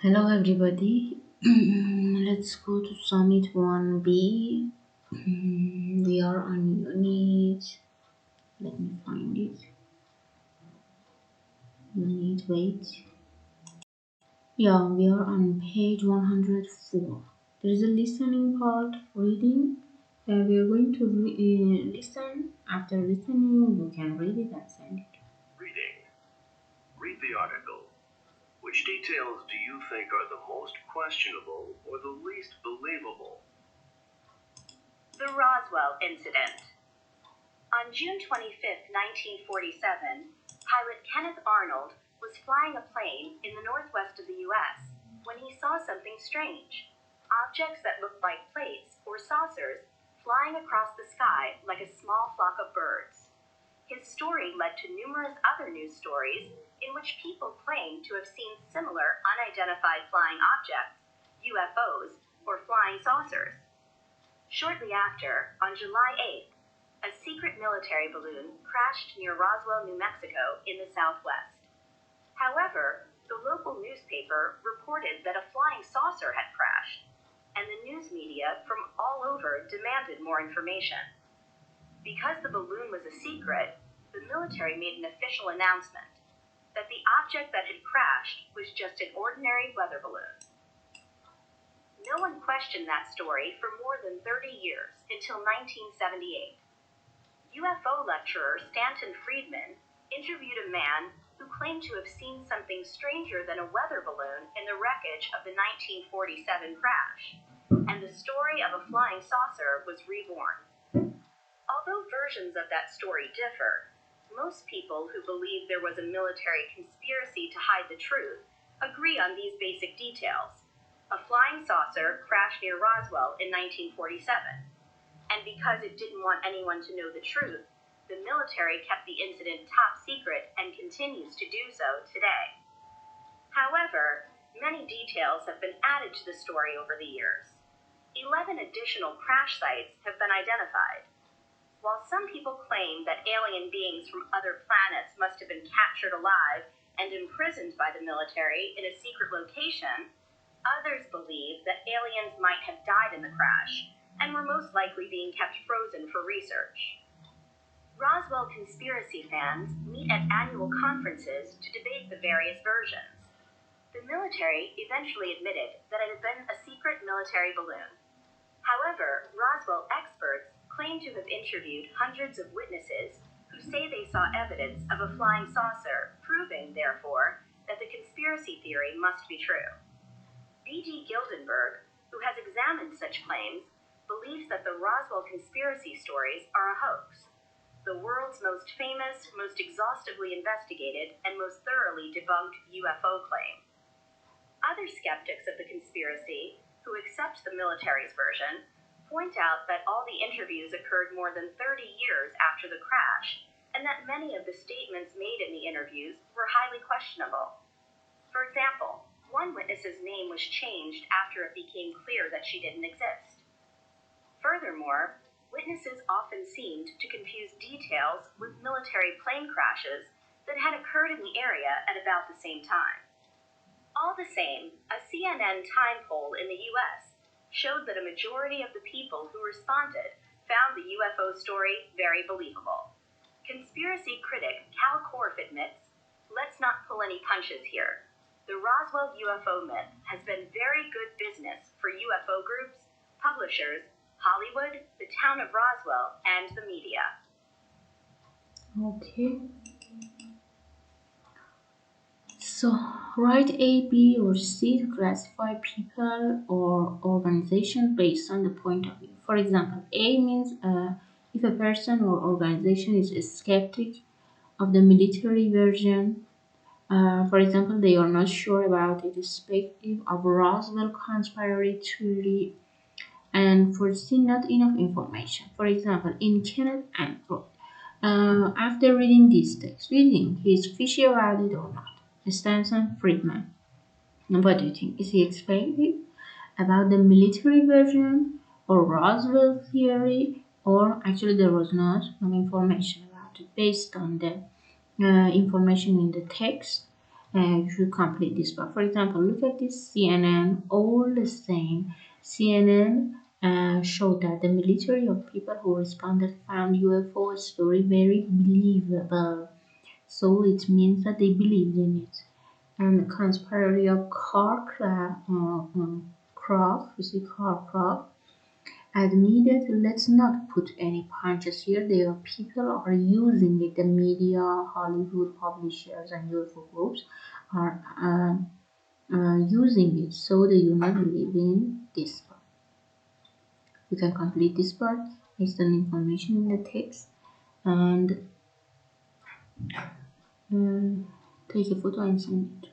Hello everybody. Let's go to Summit 1B. We are on unit. Let me find it. Unit, wait. Yeah, we are on page 104. There is a listening part, reading. We are going to listen. After listening, you can read it and send it. Reading. Read the article. Which details do you think are the most questionable or the least believable? The Roswell Incident. On June 25, 1947, pilot Kenneth Arnold was flying a plane in the northwest of the U.S. when he saw something strange. Objects that looked like plates or saucers flying across the sky like a small flock of birds. His story led to numerous other news stories in which people claimed to have seen similar unidentified flying objects, UFOs, or flying saucers. Shortly after, on July 8th, a secret military balloon crashed near Roswell, New Mexico in the southwest. However, the local newspaper reported that a flying saucer had crashed, and the news media from all over demanded more information. Because the balloon was a secret, the military made an official announcement that the object that had crashed was just an ordinary weather balloon. No one questioned that story for more than 30 years until 1978. UFO lecturer Stanton Friedman interviewed a man who claimed to have seen something stranger than a weather balloon in the wreckage of the 1947 crash, and the story of a flying saucer was reborn. Although versions of that story differ, most people who believe there was a military conspiracy to hide the truth agree on these basic details. A flying saucer crashed near Roswell in 1947. And because it didn't want anyone to know the truth, the military kept the incident top secret and continues to do so today. However, many details have been added to the story over the years. 11 additional crash sites have been identified. While some people claim that alien beings from other planets must have been captured alive and imprisoned by the military in a secret location, others believe that aliens might have died in the crash and were most likely being kept frozen for research. Roswell conspiracy fans meet at annual conferences to debate the various versions. The military eventually admitted that it had been a secret military balloon. However, Roswell experts claim to have interviewed hundreds of witnesses who say they saw evidence of a flying saucer, proving, therefore, that the conspiracy theory must be true. B.G. Gildenberg, who has examined such claims, believes that the Roswell conspiracy stories are a hoax, the world's most famous, most exhaustively investigated, and most thoroughly debunked UFO claim. Other skeptics of the conspiracy, who accept the military's version, point out that all the interviews occurred more than 30 years after the crash, and that many of the statements made in the interviews were highly questionable. For example, one witness's name was changed after it became clear that she didn't exist. Furthermore, witnesses often seemed to confuse details with military plane crashes that had occurred in the area at about the same time. All the same, a CNN Time poll in the US showed that a majority of the people who responded found the UFO story very believable. Conspiracy critic Cal Korff admits, "Let's not pull any punches here. The Roswell UFO myth has been very good business for UFO groups, publishers, Hollywood, the town of Roswell, and the media." Okay. So write A, B, or C to classify people or organization based on the point of view. For example, A means if a person or organization is a skeptic of the military version. For example, they are not sure about the perspective of Roswell conspiracy theory and foresee not enough information. For example, in Kenneth Arnold, after reading this text, do you think he is fishy about it or not? Stanton Friedman. What do you think? Is he expecting about the military version or Roswell theory, or actually there was not no information about it based on the information in the text? you should complete this part. For example, look at this CNN, all the same. CNN showed that the military of people who responded found UFO story very believable. So it means that they believed in it. And the conspiracy of Craft, you see Craft, admitted, let's not put any punches here. There are people are using it. The media, Hollywood publishers, and UFO groups are using it. So they do not believe in this part. You can complete this part based on information in the text and take a photo and send it.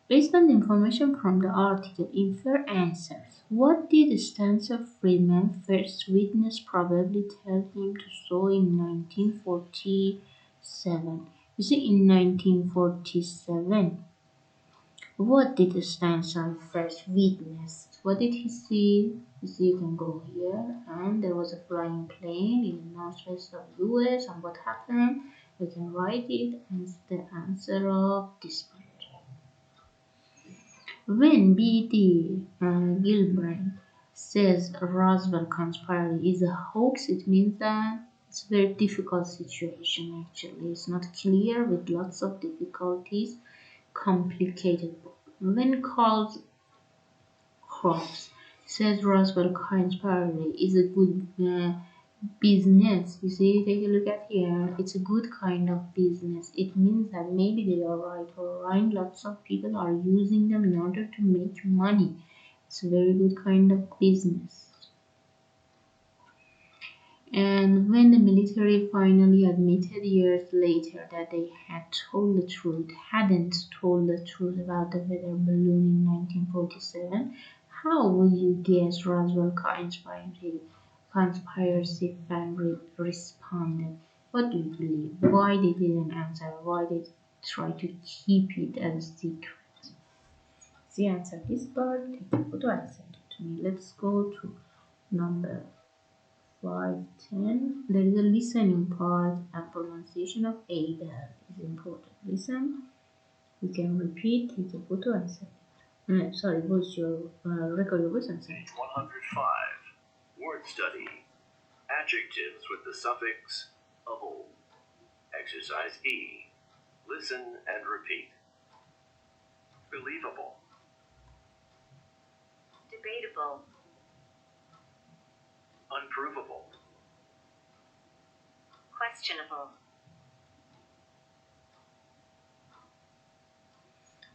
Based on the information from the article, infer answers. What did Spencer Freeman, first witness, probably tell him to saw in 1947? You see, in 1947, what did Spencer first witness? What did he see? You see, you can go here, and there was a flying plane in the northwest of US, and what happened? You can write it as the answer of this part. When B.T. Gilbreth says Roswell conspiracy is a hoax, it means that it's a very difficult situation actually. It's not clear with lots of difficulties, complicated. When Carl Cross says Roswell conspiracy is a good business. You see, take a look at here. It's a good kind of business. It means that maybe they are right or wrong. Lots of people are using them in order to make money. It's a very good kind of business. And when the military finally admitted years later that they hadn't told the truth about the weather balloon in 1947, how would you guess Roswell conspiracy fan responded? What do you believe? Why they didn't answer? Why they try to keep it as a secret? The answer this part, take a photo and send it to me. Let's go to number 510. There is a listening part and pronunciation of Abel is important. Listen, you can repeat, take a photo and send it. Record your voice and send Page it. 105. Word study. Adjectives with the suffix able. Exercise E. Listen and repeat. Believable. Debatable. Unprovable. Questionable.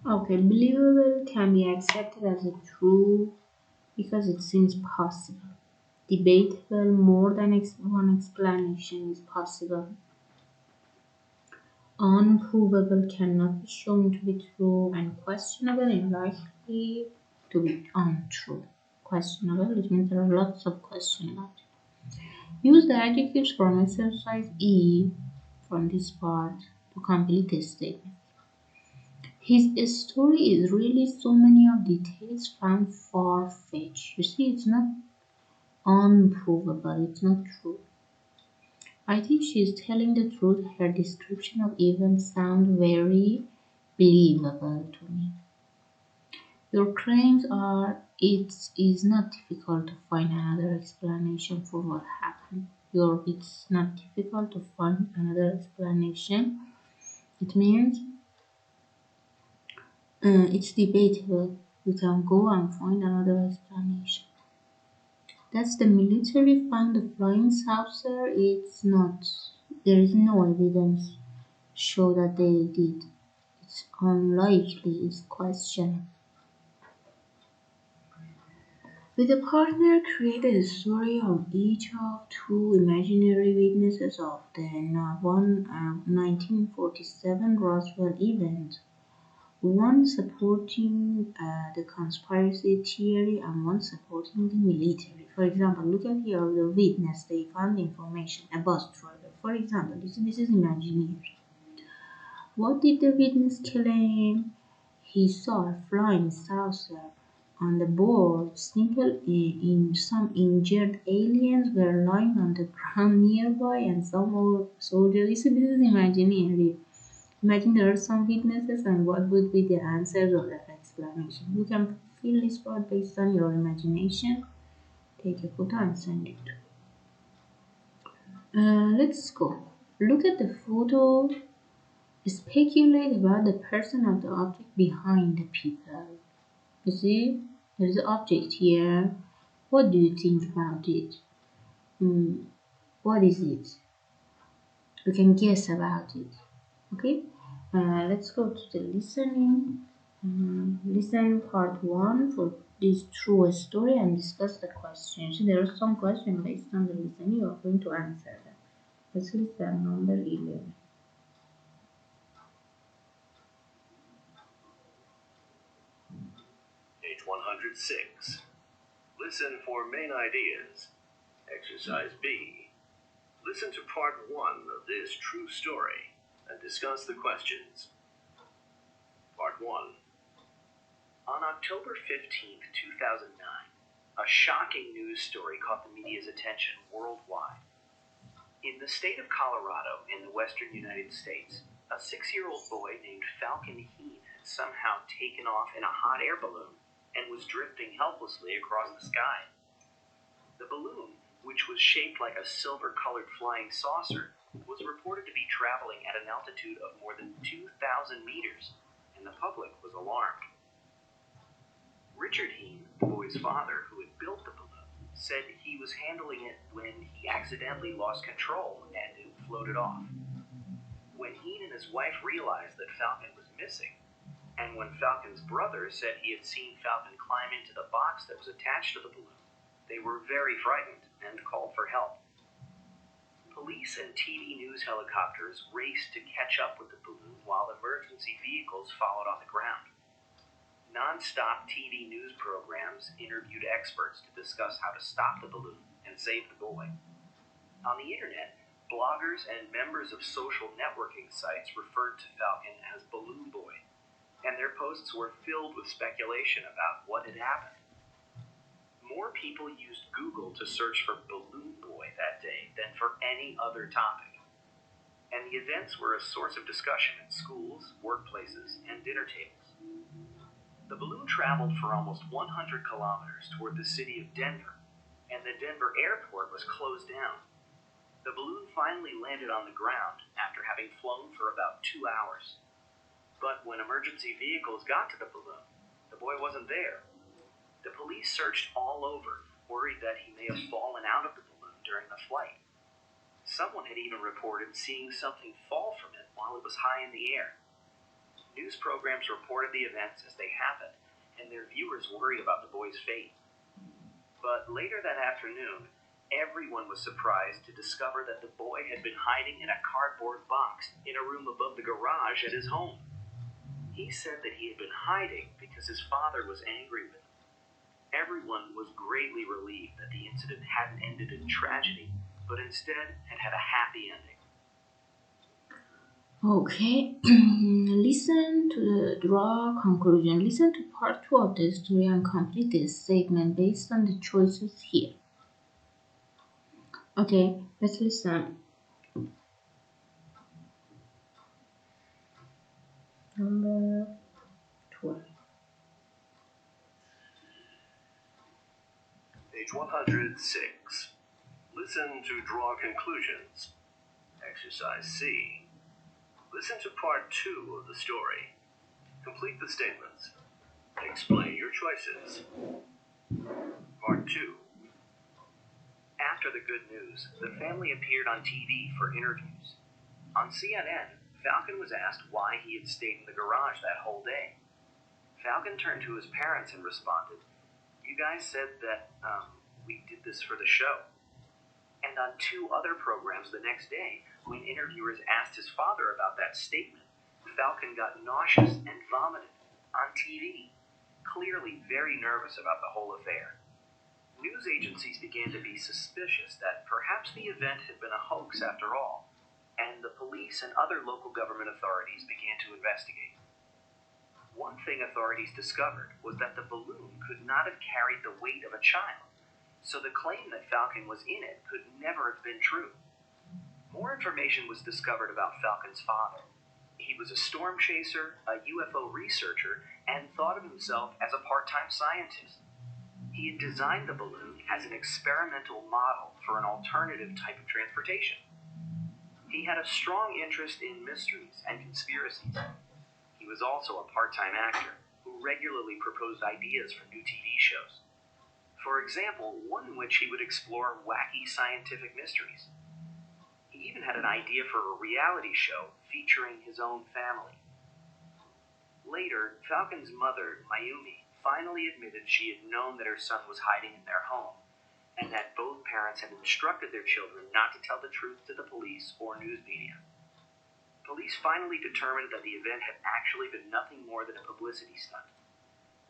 Okay, believable can be accepted as a true because it seems possible. Debatable, more than one explanation is possible. Unprovable cannot be shown to be true, and questionable is likely to be untrue. Questionable, it means there are lots of questions about it. Use the adjectives from exercise E from this part to complete the statement. His story is really so many of details found far-fetched. You see, it's not unprovable, it's not true. I think she is telling the truth. Her description of events sound very believable to me. Your claims are it is not difficult to find another explanation for what happened. It's not difficult to find another explanation. It means it's debatable. You can go and find another explanation. That's the military found the flying saucer. It's not. There is no evidence show that they did. It's unlikely. It's questionable. With a partner, create a story of each of two imaginary witnesses of the 1947 Roswell event, one supporting the conspiracy theory and one supporting the military. For example, look at here the witness. They found information, a bus driver. For example, this is imaginary. What did the witness claim? He saw a flying saucer on the board. Some injured aliens were lying on the ground nearby, and some soldiers. This is imaginary. Imagine there are some witnesses and what would be the answers or the explanation. You can fill this part based on your imagination. Take a photo and send it. Let's go. Look at the photo. Speculate about the person or the object behind the people. You see, there is an object here. What do you think about it? What is it? You can guess about it. Okay, let's go to the listening. Listen part 1 for this true story and discuss the questions. There are some questions based on the listening. You are going to answer them. Let's listen number 11. Page 106. Listen for main ideas. Exercise B. Listen to part 1 of this true story and discuss the questions. Part 1. On October 15th, 2009, a shocking news story caught the media's attention worldwide. In the state of Colorado, in the western United States, a 6-year-old boy named Falcon Heen had somehow taken off in a hot air balloon and was drifting helplessly across the sky. The balloon, which was shaped like a silver-colored flying saucer, was reported to be traveling at an altitude of more than 2,000 meters, and the public was alarmed. Richard Heen, the boy's father, who had built the balloon, said he was handling it when he accidentally lost control and it floated off. When Heen and his wife realized that Falcon was missing, and when Falcon's brother said he had seen Falcon climb into the box that was attached to the balloon, they were very frightened and called for help. Police and TV news helicopters raced to catch up with the balloon while emergency vehicles followed on the ground. Non-stop TV news programs interviewed experts to discuss how to stop the balloon and save the boy. On the internet, bloggers and members of social networking sites referred to Falcon as Balloon Boy, and their posts were filled with speculation about what had happened. More people used Google to search for Balloon Boy that day than for any other topic. And the events were a source of discussion in schools, workplaces, and dinner tables. The balloon traveled for almost 100 kilometers toward the city of Denver, and the Denver airport was closed down. The balloon finally landed on the ground after having flown for about 2 hours. But when emergency vehicles got to the balloon, the boy wasn't there. The police searched all over, worried that he may have fallen out of the balloon during the flight. Someone had even reported seeing something fall from it while it was high in the air. News programs reported the events as they happened, and their viewers worried about the boy's fate. But later that afternoon, everyone was surprised to discover that the boy had been hiding in a cardboard box in a room above the garage at his home. He said that he had been hiding because his father was angry with him. Everyone was greatly relieved that the incident hadn't ended in tragedy, but instead had had a happy ending. Okay, listen to the draw conclusion. Listen to part 2 of the story and complete the statement based on the choices here. Okay, let's listen. Number 12. Page 106. Listen to draw conclusions. Exercise C. Listen to part 2 of the story. Complete the statements. Explain your choices. Part 2. After the good news, the family appeared on TV for interviews. On CNN, Falcon was asked why he had stayed in the garage that whole day. Falcon turned to his parents and responded, "You guys said that, we did this for the show." And on 2 other programs the next day, when interviewers asked his father about that statement, Falcon got nauseous and vomited on TV, clearly very nervous about the whole affair. News agencies began to be suspicious that perhaps the event had been a hoax after all, and the police and other local government authorities began to investigate. One thing authorities discovered was that the balloon could not have carried the weight of a child, so the claim that Falcon was in it could never have been true. More information was discovered about Falcon's father. He was a storm chaser, a UFO researcher, and thought of himself as a part time scientist. He had designed the balloon as an experimental model for an alternative type of transportation. He had a strong interest in mysteries and conspiracies. He was also a part time actor who regularly proposed ideas for new TV shows. For example, one in which he would explore wacky scientific mysteries. He even had an idea for a reality show featuring his own family. Later, Falcon's mother, Mayumi, finally admitted she had known that her son was hiding in their home, and that both parents had instructed their children not to tell the truth to the police or news media. Police finally determined that the event had actually been nothing more than a publicity stunt.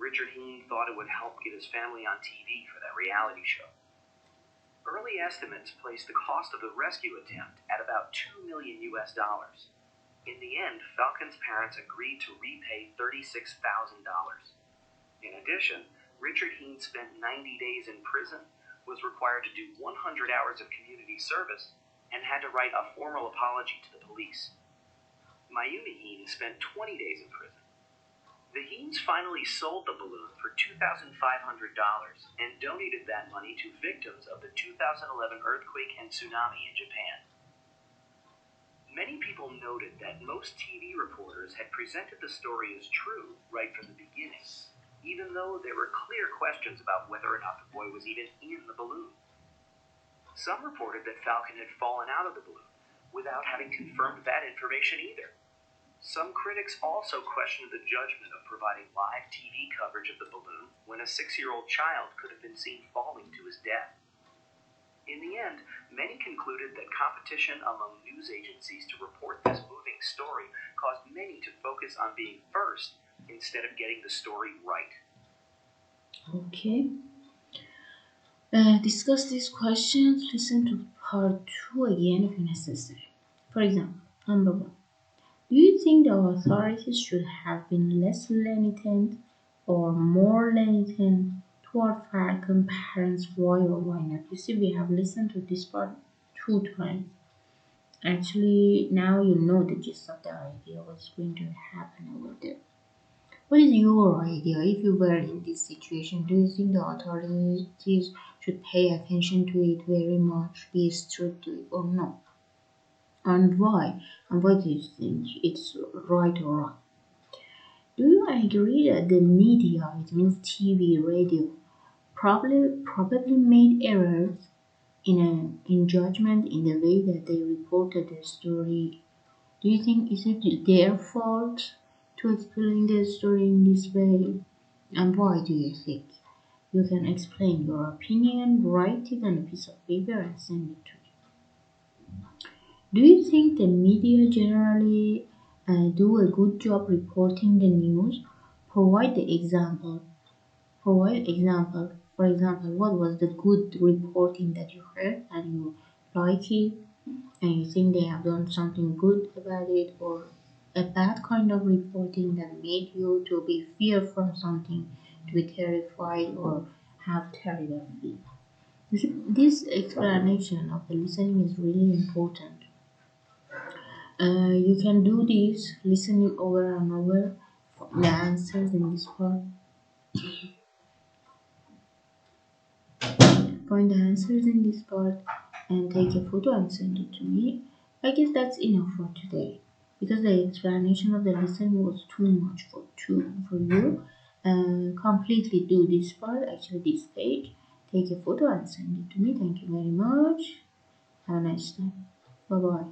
Richard Heen thought it would help get his family on TV for that reality show. Early estimates placed the cost of the rescue attempt at about $2 million US. In the end, Falcon's parents agreed to repay $36,000. In addition, Richard Heen spent 90 days in prison, was required to do 100 hours of community service, and had to write a formal apology to the police. Mayumi Heen spent 20 days in prison. The Heens finally sold the balloon for $2,500 and donated that money to victims of the 2011 earthquake and tsunami in Japan. Many people noted that most TV reporters had presented the story as true right from the beginning, even though there were clear questions about whether or not the boy was even in the balloon. Some reported that Falcon had fallen out of the balloon without having confirmed that information either. Some critics also questioned the judgment of providing live TV coverage of the balloon when a 6-year-old child could have been seen falling to his death. In the end, many concluded that competition among news agencies to report this moving story caused many to focus on being first instead of getting the story right. Okay. Discuss these questions. Listen to part 2 again if necessary. For example, number 1. Do you think the authorities should have been less lenient or more lenient toward Falcon parents? Why or why not? You see, we have listened to this part 2 times. Actually, now you know the gist of the idea, what's going to happen over there. What is your idea? If you were in this situation, do you think the authorities should pay attention to it very much, be strict to it, or no? And why? And why do you think it's right or wrong? Do you agree that the media, it means TV, radio, probably made errors in judgment in the way that they reported the story? Do you think is it their fault to explain the story in this way? And why do you think? You can explain your opinion, write it on a piece of paper and send it to me. Do you think the media generally do a good job reporting the news? Provide the example. Provide example. For example, what was the good reporting that you heard and you like it and you think they have done something good about it, or a bad kind of reporting that made you to be fear from something, to be terrified or have terrible fear. This explanation of the listening is really important. You can do this listening over and over the answers in this part. Find the answers in this part and take a photo and send it to me. I guess that's enough for today because the explanation of the listening was too much for you. Completely do this part, actually this page. Take a photo and send it to me. Thank you very much. Have a nice time. Bye bye.